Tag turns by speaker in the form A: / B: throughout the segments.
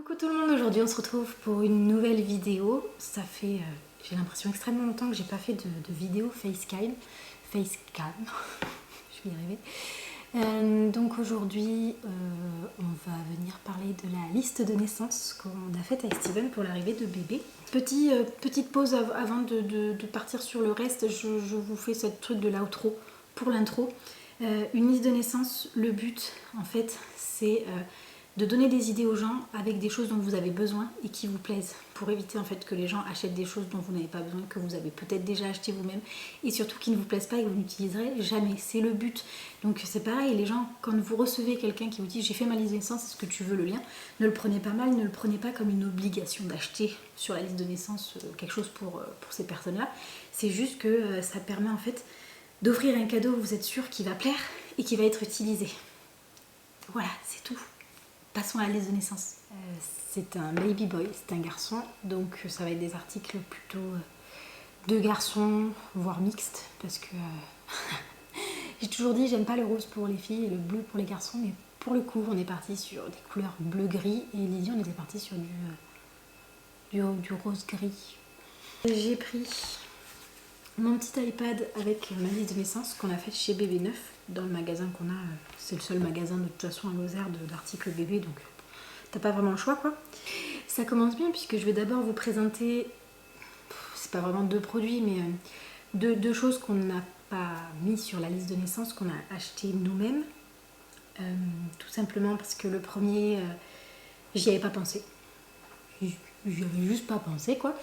A: Coucou tout le monde, aujourd'hui on se retrouve pour une nouvelle vidéo. Ça fait, j'ai l'impression extrêmement longtemps que j'ai pas fait de vidéo facecam. Je vais y arriver. Donc aujourd'hui on va venir parler de la liste de naissance qu'on a faite avec Steven pour l'arrivée de bébé. Petite pause avant de partir sur le reste, je vous fais ce truc de l'outro pour l'intro. Une liste de naissance, le but en fait c'est de donner des idées aux gens avec des choses dont vous avez besoin et qui vous plaisent, pour éviter en fait que les gens achètent des choses dont vous n'avez pas besoin, que vous avez peut-être déjà acheté vous-même, et surtout qui ne vous plaisent pas et que vous n'utiliserez jamais. C'est le but. Donc c'est pareil, les gens, quand vous recevez quelqu'un qui vous dit j'ai fait ma liste de naissance, est-ce que tu veux le lien, ne le prenez pas mal, ne le prenez pas comme une obligation d'acheter sur la liste de naissance quelque chose pour ces personnes-là. C'est juste que ça permet en fait d'offrir un cadeau où vous êtes sûr qu'il va plaire et qui va être utilisé. Voilà, c'est tout. Passons à la liste de naissance. C'est un baby boy, c'est un garçon, donc ça va être des articles plutôt de garçons, voire mixtes, parce que j'ai toujours dit j'aime pas le rose pour les filles et le bleu pour les garçons, mais pour le coup on est parti sur des couleurs bleu-gris et Lydie on était parti sur du rose-gris. J'ai pris mon petit iPad avec ma liste de naissance qu'on a faite chez Bébé Neuf, dans le magasin qu'on a, c'est le seul magasin de toute façon à Lozère d'articles bébé, donc t'as pas vraiment le choix quoi. Ça commence bien puisque je vais d'abord vous présenter, c'est pas vraiment deux produits, mais deux choses qu'on n'a pas mis sur la liste de naissance, qu'on a acheté nous-mêmes, tout simplement parce que le premier, j'y avais pas pensé, j'y avais juste pas pensé quoi,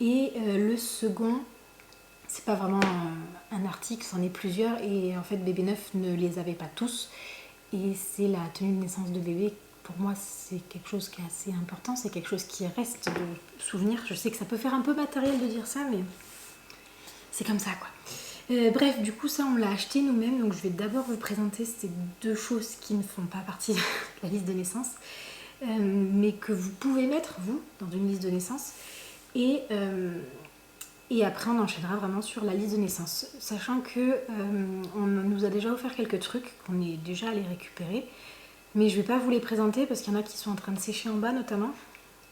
A: et le second, c'est pas vraiment un article, c'en est plusieurs et en fait Bébé Neuf ne les avait pas tous et c'est la tenue de naissance de bébé. Pour moi c'est quelque chose qui est assez important, c'est quelque chose qui reste de souvenir. Je sais que ça peut faire un peu matériel de dire ça mais c'est comme ça quoi. Bref, du coup ça on l'a acheté nous-mêmes, donc je vais d'abord vous présenter ces deux choses qui ne font pas partie de la liste de naissance mais que vous pouvez mettre vous dans une liste de naissance et après on enchaînera vraiment sur la liste de naissance, sachant que on nous a déjà offert quelques trucs qu'on est déjà allé récupérer, mais je vais pas vous les présenter parce qu'il y en a qui sont en train de sécher en bas notamment,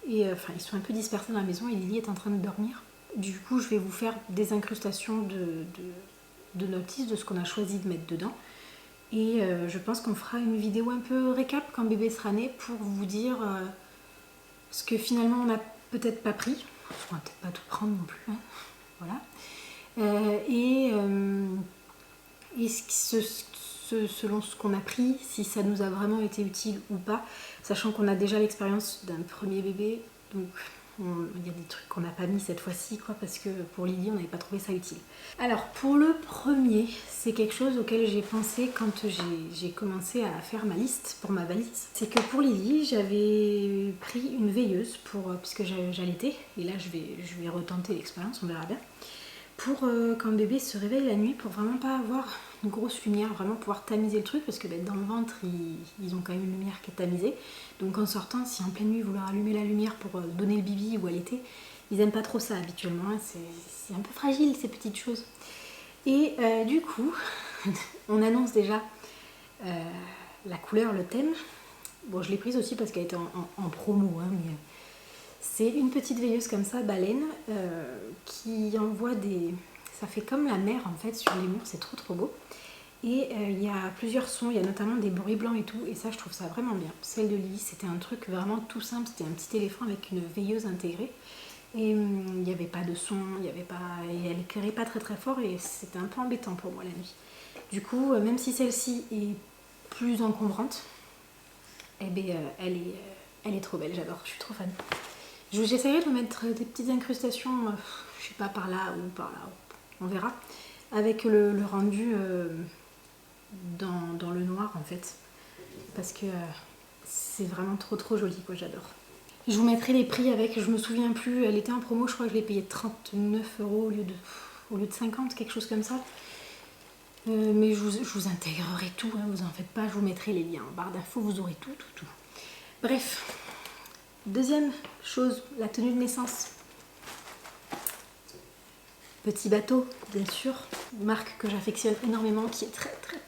A: et enfin ils sont un peu dispersés dans la maison et Lily est en train de dormir. Du coup je vais vous faire des incrustations de notices de ce qu'on a choisi de mettre dedans, et je pense qu'on fera une vidéo un peu récap quand bébé sera né pour vous dire ce que finalement on n'a peut-être pas pris. On va peut-être pas tout prendre non plus, hein. Voilà. Et selon ce qu'on a pris, si ça nous a vraiment été utile ou pas, sachant qu'on a déjà l'expérience d'un premier bébé, donc il y a des trucs qu'on n'a pas mis cette fois-ci, quoi, parce que pour Lily, on n'avait pas trouvé ça utile. Alors, pour le premier, c'est quelque chose auquel j'ai pensé quand j'ai commencé à faire ma liste pour ma valise. C'est que pour Lily, j'avais pris une veilleuse, puisque j'allaitais, et là je vais retenter l'expérience, on verra bien, pour quand le bébé se réveille la nuit, pour vraiment pas avoir une grosse lumière, vraiment pouvoir tamiser le truc, parce que dans le ventre ils ont quand même une lumière qui est tamisée, donc en sortant, si en pleine nuit vous leur allumez la lumière pour donner le bibi ou allaiter, ils aiment pas trop ça habituellement, hein. C'est un peu fragile ces petites choses. Et du coup on annonce déjà la couleur, le thème. Bon, je l'ai prise aussi parce qu'elle était en promo, hein, mais c'est une petite veilleuse comme ça, baleine, qui envoie des... Ça fait comme la mer en fait sur les murs, c'est trop beau. Et il y a plusieurs sons, il y a notamment des bruits blancs et tout, et ça je trouve ça vraiment bien. Celle de Lily, c'était un truc vraiment tout simple, c'était un petit éléphant avec une veilleuse intégrée. Et il n'y avait pas de son, et elle éclairait pas très fort, et c'était un peu embêtant pour moi la nuit. Du coup, même si celle-ci est plus encombrante, eh bien, elle est trop belle, j'adore, je suis trop fan. J'essaierai de mettre des petites incrustations, je sais pas, par là ou par là, on verra, avec le rendu dans le noir en fait, parce que c'est vraiment trop joli quoi, j'adore. Je vous mettrai les prix avec, je me souviens plus, elle était en promo, je crois que je l'ai payée 39 € au lieu de 50, quelque chose comme ça. Mais je vous intégrerai tout, hein, vous en faites pas, je vous mettrai les liens en barre d'infos, vous aurez tout. Bref, deuxième chose, la tenue de naissance. Petit bateau, bien sûr, une marque que j'affectionne énormément, qui est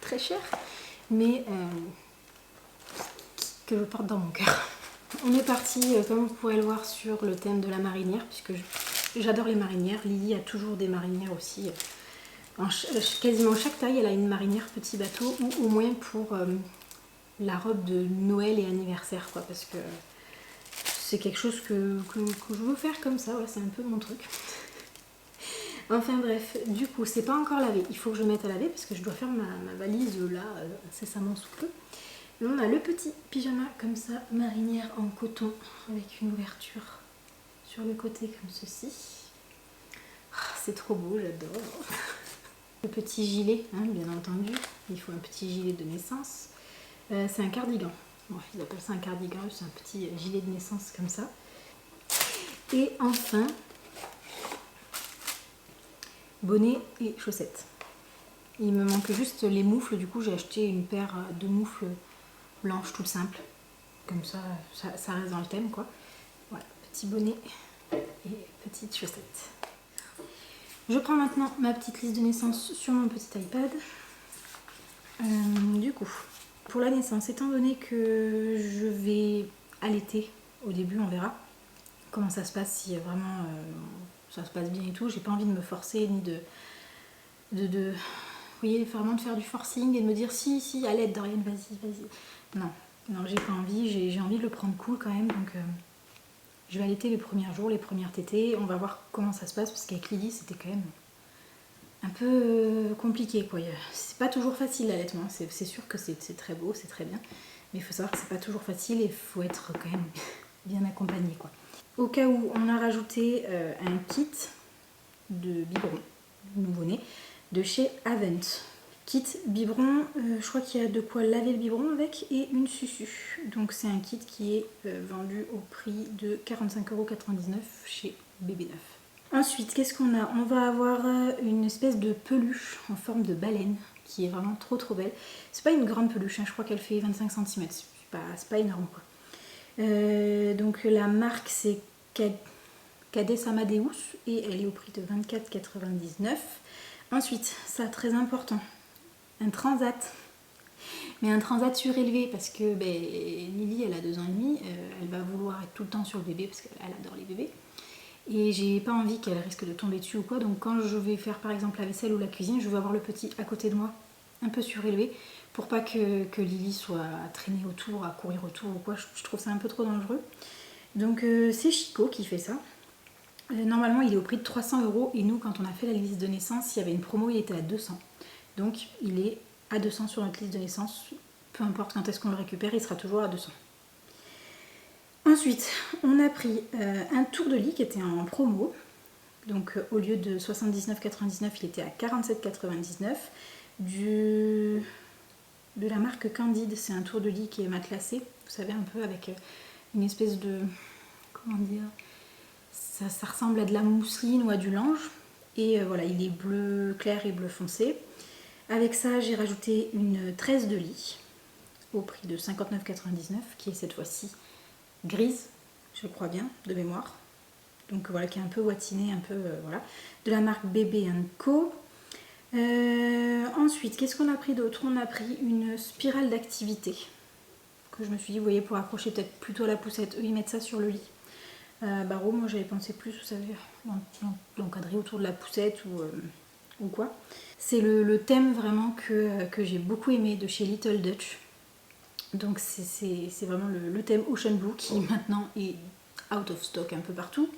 A: très chère, mais que je porte dans mon cœur. On est parti, comme vous pourrez le voir, sur le thème de la marinière, puisque j'adore les marinières. Lily a toujours des marinières aussi. Quasiment chaque taille, elle a une marinière petit bateau, ou au moins pour la robe de Noël et anniversaire, quoi, parce que c'est quelque chose que je veux faire comme ça, voilà, c'est un peu mon truc. Enfin bref, du coup, c'est pas encore lavé. Il faut que je mette à laver parce que je dois faire ma valise là, incessamment sous peu. Et on a le petit pyjama comme ça, marinière en coton, avec une ouverture sur le côté comme ceci. C'est trop beau, j'adore. Le petit gilet, hein, bien entendu. Il faut un petit gilet de naissance. C'est un cardigan. Bon, ils appellent ça un cardigan, c'est un petit gilet de naissance comme ça. Et enfin, bonnet et chaussettes. Il me manque juste les moufles, du coup j'ai acheté une paire de moufles blanches toutes simples. Comme ça reste dans le thème quoi. Voilà, petit bonnet et petite chaussette. Je prends maintenant ma petite liste de naissance sur mon petit iPad. Du coup, pour la naissance, étant donné que je vais allaiter au début, on verra comment ça se passe, si vraiment ça se passe bien et tout. J'ai pas envie de me forcer ni vous voyez, vraiment de faire du forcing et de me dire si, allaite Dorian, vas-y. Non, j'ai pas envie, j'ai envie de le prendre cool quand même, donc je vais allaiter les premiers jours, les premières tétées. On va voir comment ça se passe, parce qu'avec Lily, c'était quand même un peu compliqué, quoi. C'est pas toujours facile l'allaitement, c'est sûr que c'est très beau, c'est très bien, mais il faut savoir que c'est pas toujours facile et il faut être quand même bien accompagné, quoi. Au cas où, on a rajouté un kit de biberon nouveau-né de chez Avent. Kit biberon, je crois qu'il y a de quoi laver le biberon avec et une susu. Donc c'est un kit qui est vendu au prix de 45,99 € chez Bébé Neuf. Ensuite, qu'est-ce qu'on a? On va avoir une espèce de peluche en forme de baleine qui est vraiment trop belle. C'est pas une grande peluche, hein, je crois qu'elle fait 25 cm, c'est pas énorme quoi. Donc la marque c'est Cades Amadeus et elle est au prix de 24,99 €. Ensuite, ça très important, un transat. Mais un transat surélevé parce que Lily elle a 2 ans et demi, elle va vouloir être tout le temps sur le bébé parce qu'elle adore les bébés. Et j'ai pas envie qu'elle risque de tomber dessus ou quoi, donc quand je vais faire par exemple la vaisselle ou la cuisine, je vais avoir le petit à côté de moi, un peu surélevé, pour pas que Lily soit à traîner autour, à courir autour ou quoi, je trouve ça un peu trop dangereux. Donc c'est Chico qui fait ça. Normalement il est au prix de 300 € et nous quand on a fait la liste de naissance, il y avait une promo, il était à 200. Donc il est à 200 sur notre liste de naissance, peu importe quand est-ce qu'on le récupère, il sera toujours à 200. Ensuite, on a pris un tour de lit qui était en promo. Donc au lieu de 79,99 €, il était à 47,99 €. De la marque Candide, c'est un tour de lit qui est matelassé. Vous savez, un peu avec une espèce de... Comment dire, ça ressemble à de la mousseline ou à du lange. Et voilà, il est bleu clair et bleu foncé. Avec ça, j'ai rajouté une tresse de lit au prix de 59,99 € qui est cette fois-ci grise, je crois bien, de mémoire. Donc voilà, qui est un peu watinée, un peu voilà. De la marque Bébé & Co. Ensuite, qu'est-ce qu'on a pris d'autre? On a pris une spirale d'activité. Que je me suis dit, vous voyez, pour accrocher peut-être plutôt à la poussette. Eux, ils mettent ça sur le lit. Barreau, moi j'avais pensé plus, vous savez, l'encadrer autour de la poussette ou quoi. C'est le thème vraiment que j'ai beaucoup aimé de chez Little Dutch. Donc c'est vraiment le thème Ocean Blue qui maintenant est out of stock un peu partout.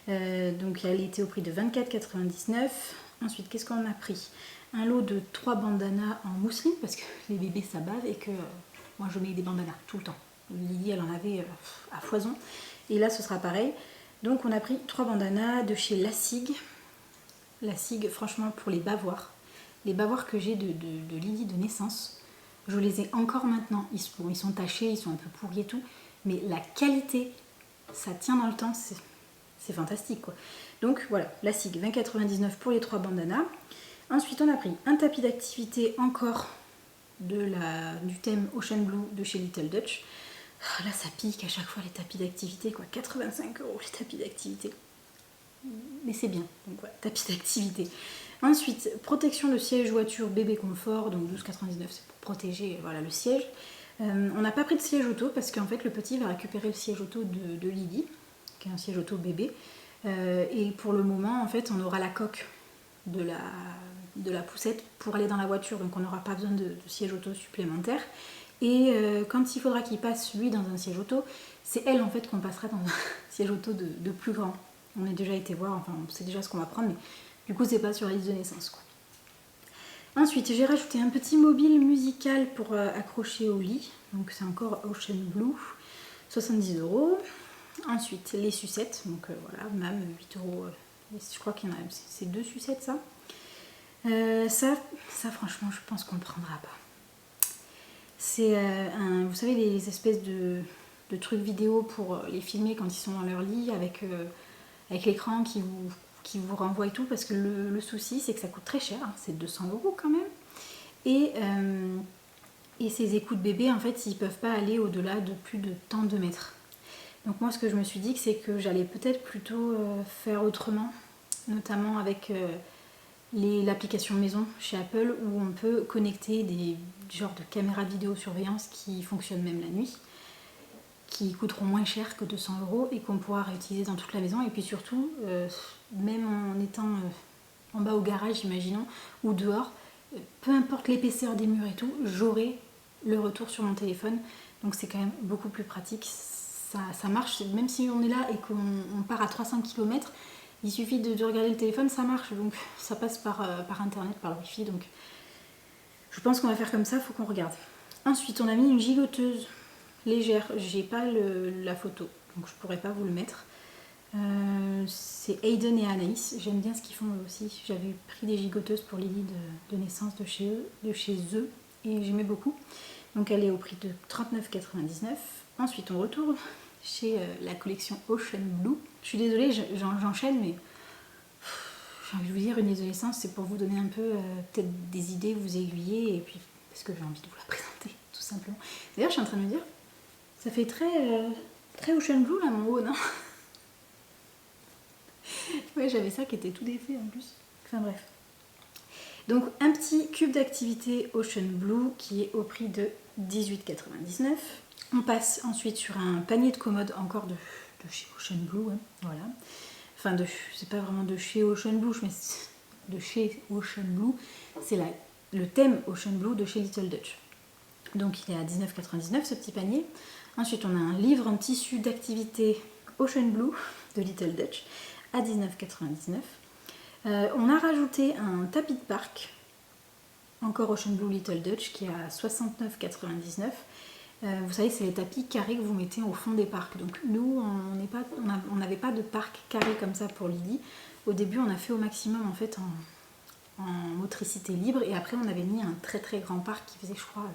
A: Donc elle était au prix de 24,99 €. Ensuite, qu'est-ce qu'on a pris? Un lot de 3 bandanas en mousseline parce que les bébés ça bave et que moi je mets des bandanas tout le temps. Lily elle en avait à foison et là ce sera pareil. Donc on a pris 3 bandanas de chez Lassig. Lassig, franchement, pour les bavoirs que j'ai de Lily de naissance, je les ai encore maintenant. Ils sont tachés, ils sont un peu pourris et tout, mais la qualité, ça tient dans le temps, c'est fantastique quoi. Donc voilà, Lassig, 20,99 € pour les 3 bandanas. Ensuite, on a pris un tapis d'activité encore du thème Ocean Blue de chez Little Dutch. Là, ça pique à chaque fois les tapis d'activité, quoi. 85 € les tapis d'activité. Mais c'est bien, donc voilà, tapis d'activité. Ensuite, protection de siège voiture bébé confort, donc 12,99 € c'est pour protéger voilà, le siège. On n'a pas pris de siège auto parce qu'en fait le petit va récupérer le siège auto de Lily, qui est un siège auto bébé. Et pour le moment, en fait, on aura la coque de la poussette pour aller dans la voiture, donc on n'aura pas besoin de siège auto supplémentaire. Et quand il faudra qu'il passe lui dans un siège auto, c'est elle en fait qu'on passera dans un siège auto de plus grand. On a déjà été voir, enfin on sait déjà ce qu'on va prendre, mais du coup c'est pas sur la liste de naissance quoi. Ensuite j'ai rajouté un petit mobile musical pour accrocher au lit, donc c'est encore Ocean Blue, 70 €. Ensuite les sucettes, donc voilà, même 8 €, je crois qu'il y en a, c'est 2 sucettes ça. Ça franchement je pense qu'on ne prendra pas. C'est vous savez les espèces de trucs vidéo pour les filmer quand ils sont dans leur lit avec l'écran qui vous renvoie et tout, parce que le souci c'est que ça coûte très cher, hein, c'est 200 € quand même. Et ces écoutes bébés en fait ils peuvent pas aller au-delà de plus de tant de mètres. Donc moi ce que je me suis dit c'est que j'allais peut-être plutôt faire autrement, notamment avec l'application maison chez Apple où on peut connecter des genres de caméras de vidéosurveillance qui fonctionnent même la nuit, qui coûteront moins cher que 200 € et qu'on pourra réutiliser dans toute la maison. Et puis surtout, même en étant en bas au garage, imaginons, ou dehors, peu importe l'épaisseur des murs et tout, j'aurai le retour sur mon téléphone. Donc c'est quand même beaucoup plus pratique. Ça marche, même si on est là et qu'on part à 300 km, il suffit de regarder le téléphone, ça marche. Donc ça passe par internet, par le wifi. Donc je pense qu'on va faire comme ça, il faut qu'on regarde. Ensuite, on a mis une gigoteuse légère. J'ai pas la photo, donc je pourrais pas vous le mettre. C'est Aiden et Anaïs. J'aime bien ce qu'ils font eux aussi. J'avais pris des gigoteuses pour Lily de naissance de chez eux et j'aimais beaucoup. Donc elle est au prix de 39,99 €. Ensuite, on retourne chez la collection Ocean Blue. Je suis désolée, j'enchaîne, mais j'ai envie de vous dire, une adolescence, c'est pour vous donner un peu peut-être des idées, vous aiguiller, et puis parce que j'ai envie de vous la présenter, tout simplement. D'ailleurs, je suis en train de me dire, ça fait très Ocean Blue là, mon haut, non? Ouais, j'avais ça qui était tout défait en plus. Enfin bref. Donc un petit cube d'activité Ocean Blue qui est au prix de 18,99 €. On passe ensuite sur un panier de commode encore de chez Ocean Blue, hein, voilà. Enfin, c'est pas vraiment de chez Ocean Blue, mais de chez Ocean Blue. C'est le thème Ocean Blue de chez Little Dutch. Donc il est à 19,99 € ce petit panier. Ensuite, on a un livre en tissu d'activité Ocean Blue de Little Dutch à 19,99 €. On a rajouté un tapis de parc, encore Ocean Blue Little Dutch, qui est à 69,99 €. Vous savez, c'est les tapis carrés que vous mettez au fond des parcs. Donc nous, on n'avait pas de parc carré comme ça pour Lily. Au début, on a fait au maximum en fait en motricité libre. Et après, on avait mis un très très grand parc qui faisait, je crois,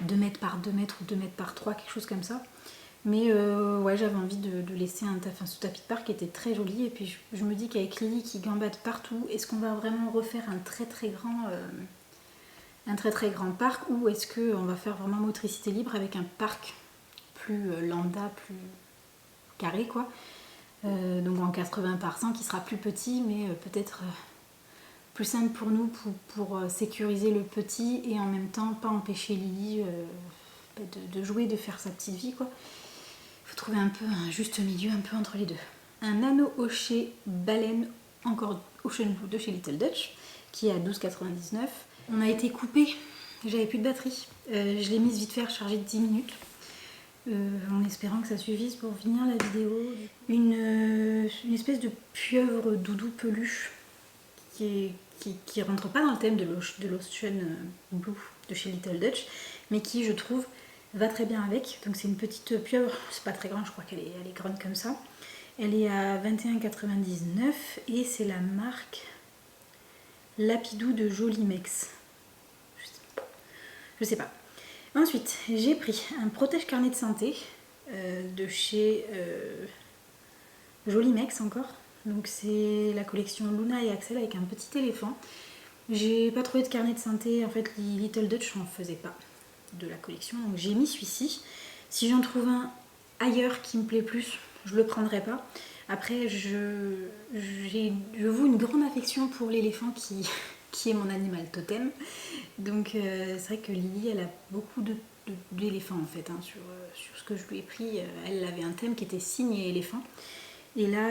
A: 2 mètres par 2 mètres ou 2 mètres par 3, quelque chose comme ça. Mais ouais, j'avais envie de laisser ce tapis de parc qui était très joli. Et puis je me dis qu'avec Lily qui gambade partout, est-ce qu'on va vraiment refaire un très très grand parc, ou est-ce qu'on va faire vraiment motricité libre avec un parc plus lambda, plus carré quoi, donc en 80 par 100 qui sera plus petit mais peut-être plus simple pour nous pour sécuriser le petit et en même temps pas empêcher Lily de jouer, de faire sa petite vie quoi. Il faut trouver un peu un juste milieu un peu entre les deux. Un anneau hoché baleine, encore Ocean Blue de chez Little Dutch, qui est à 12,99 €. On a été coupé, j'avais plus de batterie. Je l'ai mise vite fait recharger de 10 minutes. En espérant que ça suffise pour finir la vidéo. Une espèce de pieuvre doudou peluche qui rentre pas dans le thème de l'Ocean Blue de chez Little Dutch, mais qui je trouve va très bien avec. Donc c'est une petite pieuvre, c'est pas très grande, je crois qu'elle est grande comme ça. Elle est à 21,99 € et c'est la marque Lapidou de Jolimex. Je sais pas. Ensuite, j'ai pris un protège carnet de santé de chez Jolimex encore. Donc c'est la collection Luna et Axel avec un petit éléphant. J'ai pas trouvé de carnet de santé, en fait Little Dutch n'en faisait pas de la collection, donc j'ai mis celui-ci. Si j'en trouve un ailleurs qui me plaît plus, je le prendrai pas. Après, je voue une grande affection pour l'éléphant qui est mon animal totem. Donc c'est vrai que Lily, elle a beaucoup de d'éléphant en fait, hein, sur ce que je lui ai pris. Elle avait un thème qui était cygne et éléphant. Et là,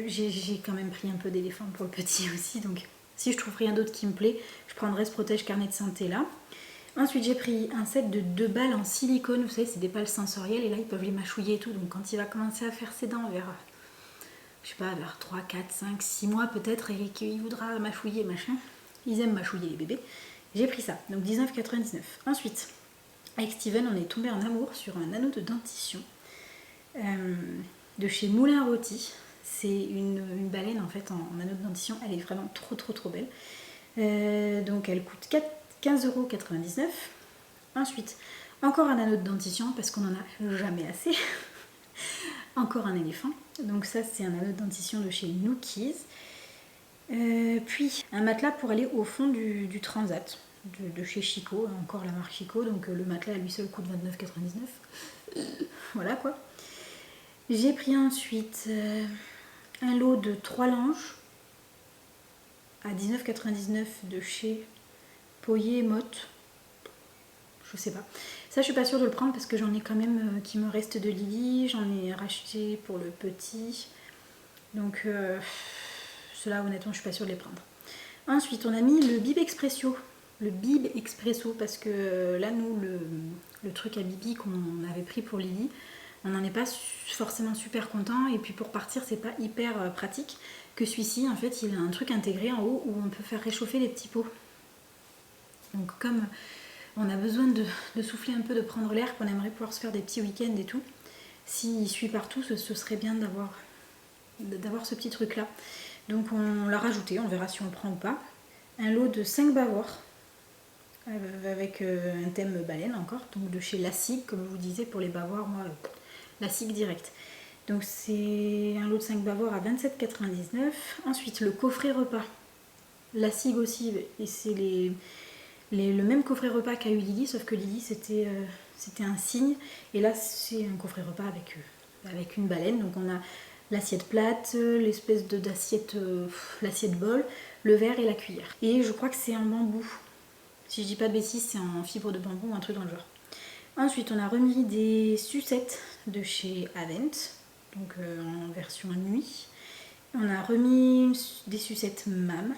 A: j'ai quand même pris un peu d'éléphant pour le petit aussi. Donc si je trouve rien d'autre qui me plaît, je prendrai ce protège carnet de santé là. Ensuite, j'ai pris un set de 2 balles en silicone. Vous savez, c'est des balles sensorielles et là, ils peuvent les mâchouiller et tout. Donc quand il va commencer à faire ses dents vers, je sais pas, vers 3, 4, 5, 6 mois peut-être, et qu'il voudra mâchouiller, machin. Ils aiment mâchouiller les bébés. J'ai pris ça, donc 19,99. Ensuite, avec Steven, on est tombé en amour sur un anneau de dentition de chez Moulin Rôti. C'est une baleine en fait en anneau de dentition. Elle est vraiment trop belle. Donc elle coûte 15,99 €. Ensuite, encore un anneau de dentition parce qu'on n'en a jamais assez. Encore un éléphant. Donc ça, c'est un anneau de dentition de chez Nookies. Puis un matelas pour aller au fond du transat de chez Chico, encore la marque Chico, donc le matelas à lui seul coûte 29,99 €. Voilà quoi. J'ai pris ensuite un lot de 3 langes à 19,99 € de chez Poyer Motte. Je sais pas. Ça, je suis pas sûre de le prendre parce que j'en ai quand même qui me reste de Lily. J'en ai racheté pour le petit. Donc ceux-là, honnêtement, je suis pas sûre de les prendre. Ensuite, on a mis le Bib Expresso. Le Bib Expresso parce que là, nous, le truc à Bibi qu'on avait pris pour Lily, on n'en est pas forcément super content. Et puis pour partir, c'est pas hyper pratique. Que celui-ci, en fait, il a un truc intégré en haut où on peut faire réchauffer les petits pots. Donc comme on a besoin de souffler un peu, de prendre l'air, qu'on aimerait pouvoir se faire des petits week-ends et tout, s'il suit partout, ce serait bien d'avoir ce petit truc là. Donc on l'a rajouté, on verra si on le prend ou pas. Un lot de 5 bavoirs avec un thème baleine encore, donc de chez Lassig, comme je vous disais pour les bavoirs, moi Lassig direct. Donc c'est un lot de 5 bavoirs à 27,99 €. Ensuite le coffret repas, Lassig aussi, et c'est le même coffret repas qu'a eu Lily, sauf que Lily c'était un cygne, et là c'est un coffret repas avec une baleine. Donc on a l'assiette plate, l'espèce d'assiette, l'assiette bol, le verre et la cuillère. Et je crois que c'est en bambou. Si je dis pas de bêtises, c'est en fibre de bambou ou un truc dans le genre. Ensuite, on a remis des sucettes de chez Avent, donc en version nuit. On a remis des sucettes MAM.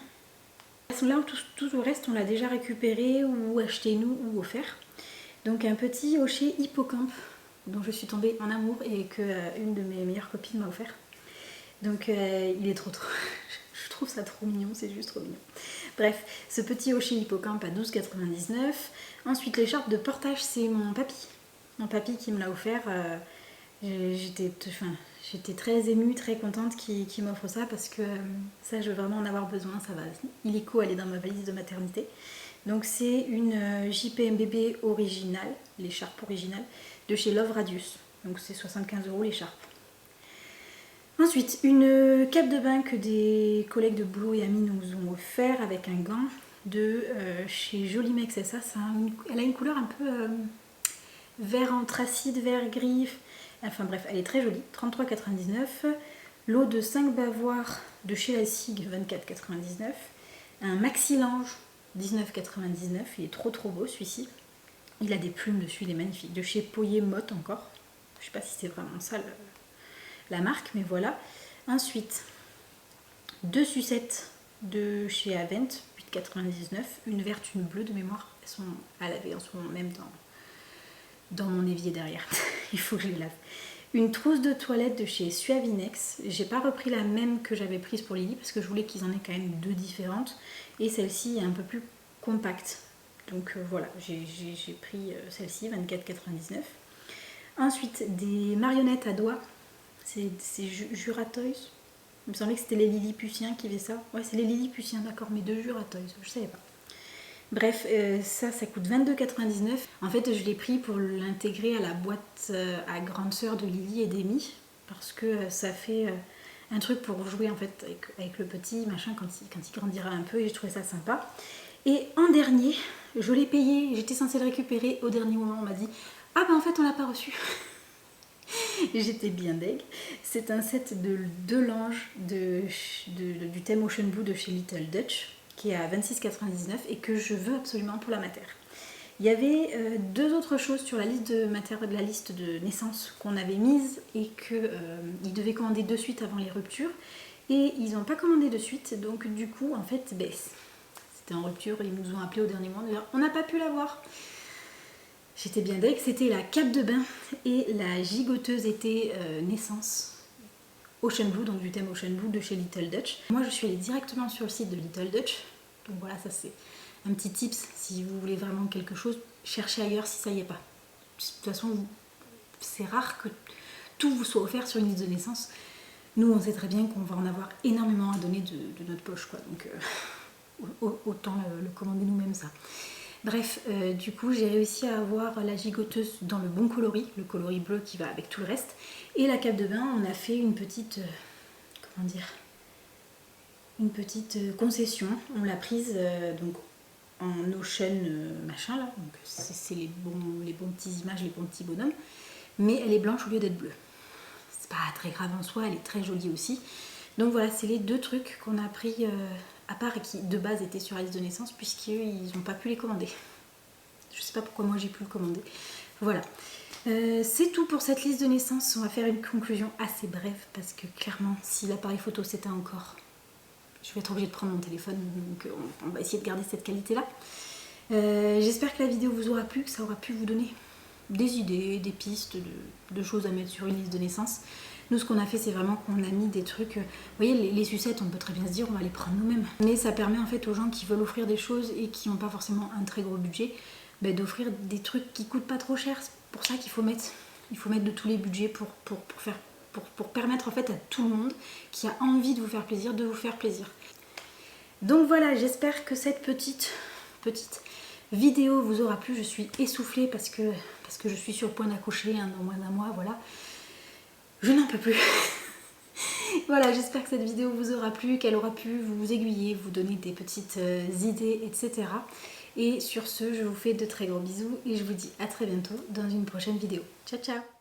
A: Là, tout le reste, on l'a déjà récupéré ou acheté nous ou offert. Donc un petit hochet hippocampe dont je suis tombée en amour et que une de mes meilleures copines m'a offert. Donc il est trop je trouve ça trop mignon, c'est juste trop mignon. Bref, ce petit hochet hippocampe à 12,99 €. Ensuite l'écharpe de portage, c'est mon papy qui me l'a offert. J'étais très émue, très contente qu'il m'offre ça parce que ça je vais vraiment en avoir besoin, ça va illico aller dans ma valise de maternité. Donc c'est une JPMBB originale, l'écharpe originale de chez Love Radius. Donc c'est 75 € l'écharpe. Ensuite, une cape de bain que des collègues de boulot et amis nous ont offert avec un gant de chez Jolimex. Et ça, elle a une couleur un peu vert anthracite, vert gris. Enfin bref, elle est très jolie, 33,99 €. L'eau de 5 bavoirs de chez Lassig, 24,99 €. Un maxi linge, 19,99 €. Il est trop beau celui-ci. Il a des plumes dessus, il est magnifique. De chez Poyer Motte encore. Je sais pas si c'est vraiment ça la marque, mais voilà. Ensuite, 2 sucettes de chez Avent, 8,99 €. Une verte, une bleue de mémoire. Elles sont à laver en ce moment même dans mon évier derrière. Il faut que je les lave. Une trousse de toilette de chez Suavinex. J'ai pas repris la même que j'avais prise pour Lily parce que je voulais qu'ils en aient quand même 2 différentes. Et celle-ci est un peu plus compacte. Donc voilà, j'ai pris celle-ci, 24,99 €. Ensuite, des marionnettes à doigts. C'est Juratoys. Il me semblait que c'était les Lilliputiens qui faisaient ça. Ouais, c'est les Lilliputiens, d'accord, mais de Juratoys, je savais pas. Bref, ça coûte 22,99 €. En fait, je l'ai pris pour l'intégrer à la boîte à grande sœur de Lily et d'Amy, parce que ça fait un truc pour jouer en fait avec le petit, machin, quand il grandira un peu, et j'ai trouvé ça sympa. Et en dernier, je l'ai payé, j'étais censée le récupérer, au dernier moment on m'a dit « Ah ben en fait on l'a pas reçu !» J'étais bien deg. C'est un set de 2 langes du thème Ocean Blue de chez Little Dutch qui est à 26,99 € et que je veux absolument pour la mater. Il y avait deux autres choses sur la liste de naissance qu'on avait mise et qu'ils devaient commander de suite avant les ruptures. Et ils n'ont pas commandé de suite, donc du coup, en fait, c'était en rupture, ils nous ont appelé au dernier moment, d'ailleurs, on n'a pas pu l'avoir. J'étais bien deg, c'était la cape de bain et la gigoteuse été naissance Ocean Blue, donc du thème Ocean Blue de chez Little Dutch. Moi, je suis allée directement sur le site de Little Dutch, donc voilà, ça c'est un petit tips, si vous voulez vraiment quelque chose, cherchez ailleurs si ça y est pas. De toute façon, c'est rare que tout vous soit offert sur une liste de naissance. Nous, on sait très bien qu'on va en avoir énormément à donner de notre poche, quoi. Donc, autant le commander nous-mêmes, ça. Bref, du coup, j'ai réussi à avoir la gigoteuse dans le bon coloris, le coloris bleu qui va avec tout le reste. Et la cape de bain, on a fait une petite... comment dire, une petite concession. On l'a prise donc en ocean machin là, donc c'est les bons petites images, les bons petits bonhommes, mais elle est blanche au lieu d'être bleue. C'est pas très grave en soi, elle est très jolie aussi. Donc voilà, c'est les deux trucs qu'on a pris à part et qui de base étaient sur la liste de naissance puisqu'ils n'ont pas pu les commander. Je sais pas pourquoi moi j'ai pu le commander. Voilà. C'est tout pour cette liste de naissance. On va faire une conclusion assez brève parce que clairement, si l'appareil photo s'éteint encore, je vais être obligée de prendre mon téléphone, donc on va essayer de garder cette qualité-là. J'espère que la vidéo vous aura plu, que ça aura pu vous donner des idées, des pistes de choses à mettre sur une liste de naissance. Nous, ce qu'on a fait, c'est vraiment qu'on a mis des trucs... vous voyez, les sucettes, on peut très bien se dire, on va les prendre nous-mêmes. Mais ça permet en fait aux gens qui veulent offrir des choses et qui n'ont pas forcément un très gros budget, d'offrir des trucs qui coûtent pas trop cher. C'est pour ça qu'il faut mettre de tous les budgets pour permettre en fait à tout le monde qui a envie de vous faire plaisir, Donc voilà, j'espère que cette petite vidéo vous aura plu. Je suis essoufflée parce que je suis sur le point d'accoucher dans moins d'un mois, voilà. Je n'en peux plus. Voilà, j'espère que cette vidéo vous aura plu, qu'elle aura pu vous aiguiller, vous donner des petites idées, etc. Et sur ce, je vous fais de très gros bisous et je vous dis à très bientôt dans une prochaine vidéo. Ciao, ciao!